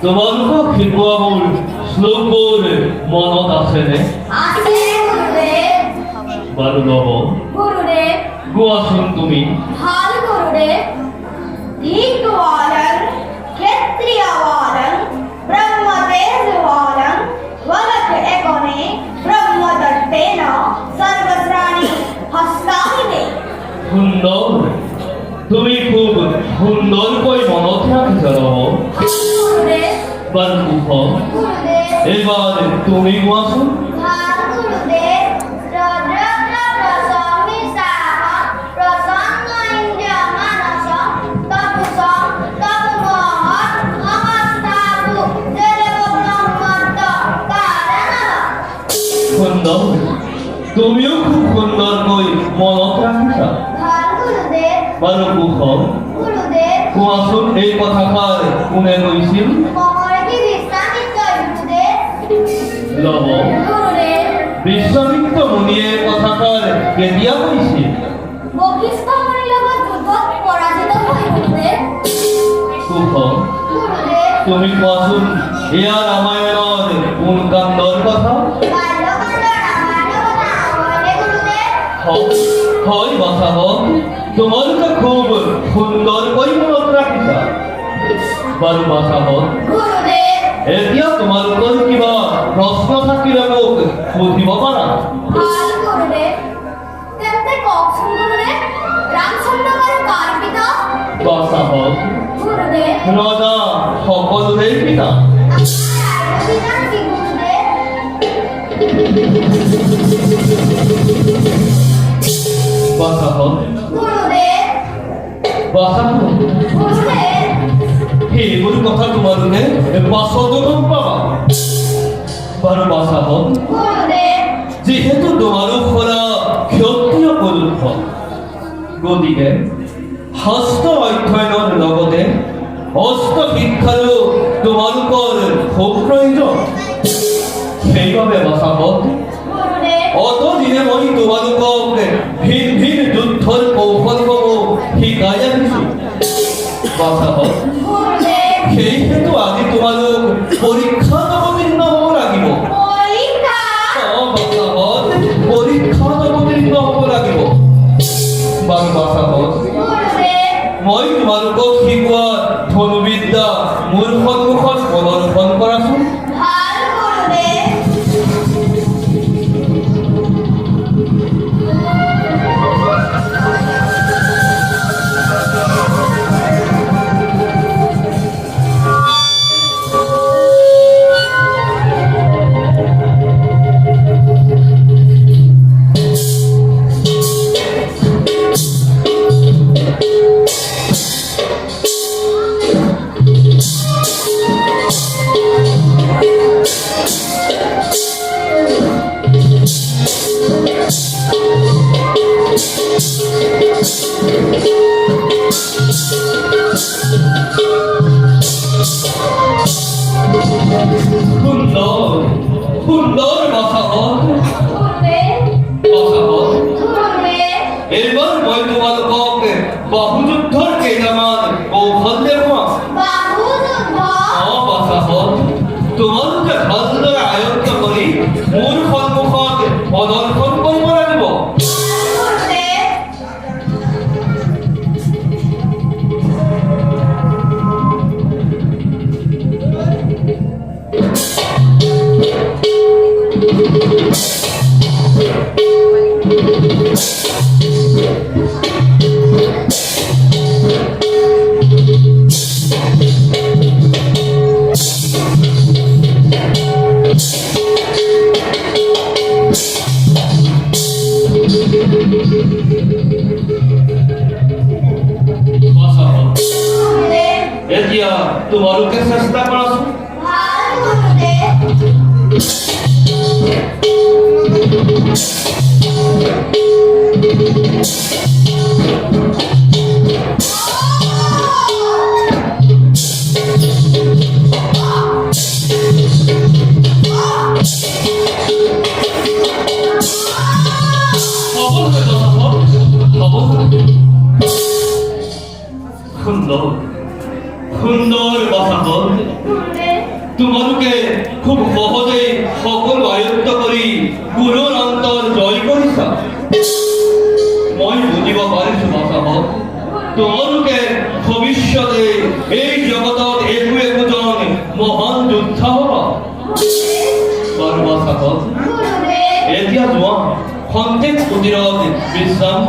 তোমালোকক শিকোৱা মোৰ শ্লোকবোৰ মনত আছেনে? আছে গুৰুদেৱ। বাৰু ল'ব গুৰুদেৱ। গোৱাচোন তুমি। ভাল গুৰুদেৱ। धिक्वालं क्षत्रियवालं ब्रह्मतेजवालं वलक एकने ब्रह्मदत्तेन सर्वस्राणि हस्तानि मे। সুন্দৰ, তুমি খুব সুন্দৰকৈ মনত ৰাখিছা ল'ব। গুৰুদেৱ। বাৰু কুশ, গুৰুদেৱ। এইবাৰ তুমি গোৱাচোন। ভাল গুৰুদেৱ। ৰদ্ৰগ্ন প্ৰসমিতাঃ প্ৰসন্ন ইন্দ্ৰিয়মানসঃ তপুষং তপুমহৎ মহস্তাভু জলবব্রহ্মত্ব কারণঃ। সুন্দৰ, তুমিও খুব সুন্দৰকৈ মনত ৰাখিছা। ভাল গুৰুদেৱ। বাৰু কুশ, গুৰুদেৱ। কোৱাচোন এই কথাষাৰ কোনে কৈছিল? মহৰ্ষি বিশ্বামিত্ৰ গুৰুদেৱ। ল'ব গুৰুদেৱ। বিশ্বামিত্ৰ মুনিয়ে কথাষাৰ কেতিয়া কৈছিল? বশিষ্ঠ মুনিৰ লগত যুদ্ধত পৰাজিত হৈ গুৰুদেৱ। কুশ, গুৰুদেৱ। তুমি কোৱাচোন এয়া ৰামায়ণৰ কোন কাণ্ডৰ কথা? বাল্যকালৰ ৰামায়ণৰ কথা হয়নে গুৰুদেৱ? হয় বাচাবত, তোমালোকে খুব সুন্দৰকৈ মনত ৰাখিছা। বাৰু বাচাবত, গুৰুদেৱ। এতিয়া তোমালোকৰ কিবা প্ৰশ্ন থাকিলে মোক সুধিব পাৰা। ভাল গুৰুদেৱ। তেন্তে কওকচোন গুৰুদেৱ, ৰামচন্দ্ৰ বাৰু কাৰ পিতা? বাচাবত, গুৰুদেৱ। ৰজা সকলোৰে পিতা। আপোনাৰ পিতাৰ কি গুৰুদেৱ? বাচাবত, গুৰুদেৱ। বাচাবত, গুৰুদেৱ। সেইবোৰ কথা তোমালোকে পাছতো গম পাবা। বাৰু বাচাবত, গুৰুদেৱ। যিহেতু তোমালোক হলা ক্ষত্ৰিয় পুৰুষ, গতিকে শাস্ত্ৰ অধ্যয়নৰ লগতে অস্ত্ৰ শিক্ষাৰো তোমালোকৰ খুব প্ৰয়োজন। সেইবাবে বাচাবত গুৰুদেৱ। অতদিনে মই তোমালোকক ভিন ভিন যুদ্ধৰ কৌশলসমূহ শিকাই আহিছো। বাচাবত গুৰুদেৱ। সেই হেতু আজি তোমালোক পৰীক্ষাত অৱতীৰ্ণ হ'ব লাগিব। পৰীক্ষা। বাচাবত পৰীক্ষাত অৱতীৰ্ণ হ'ব লাগিব। বাৰু বাচাবত, গুৰুদেৱ। মই তোমালোকক শিকোৱা ধনুবিদ্যা মোৰ সন্মুখত প্ৰদৰ্শন কৰাচোন। ভাল গুৰুদেৱ। ভালদৰে আয়ত্ত কৰি মোৰ সন্মুখত প্ৰদৰ্শন কৰিব লাগিব। এতিয়া তোমালোকে চেষ্টা কৰাচোন। সুন্দর সুন্দর কথা কল। তোমালোকে খুব সহজে সকলো আয়ত্ত কৰি গুৰুৰ অন্তৰ জয় কৰিছা। মই বুজিব পাৰিছো বাচাবত তোমালোকে ভৱিষ্যতে এই জগতত একোজন মহান যোদ্ধা হবা। বাৰু বাচাবত এতিয়া যোৱা সন্তেক কুটিৰত বিশ্ৰাম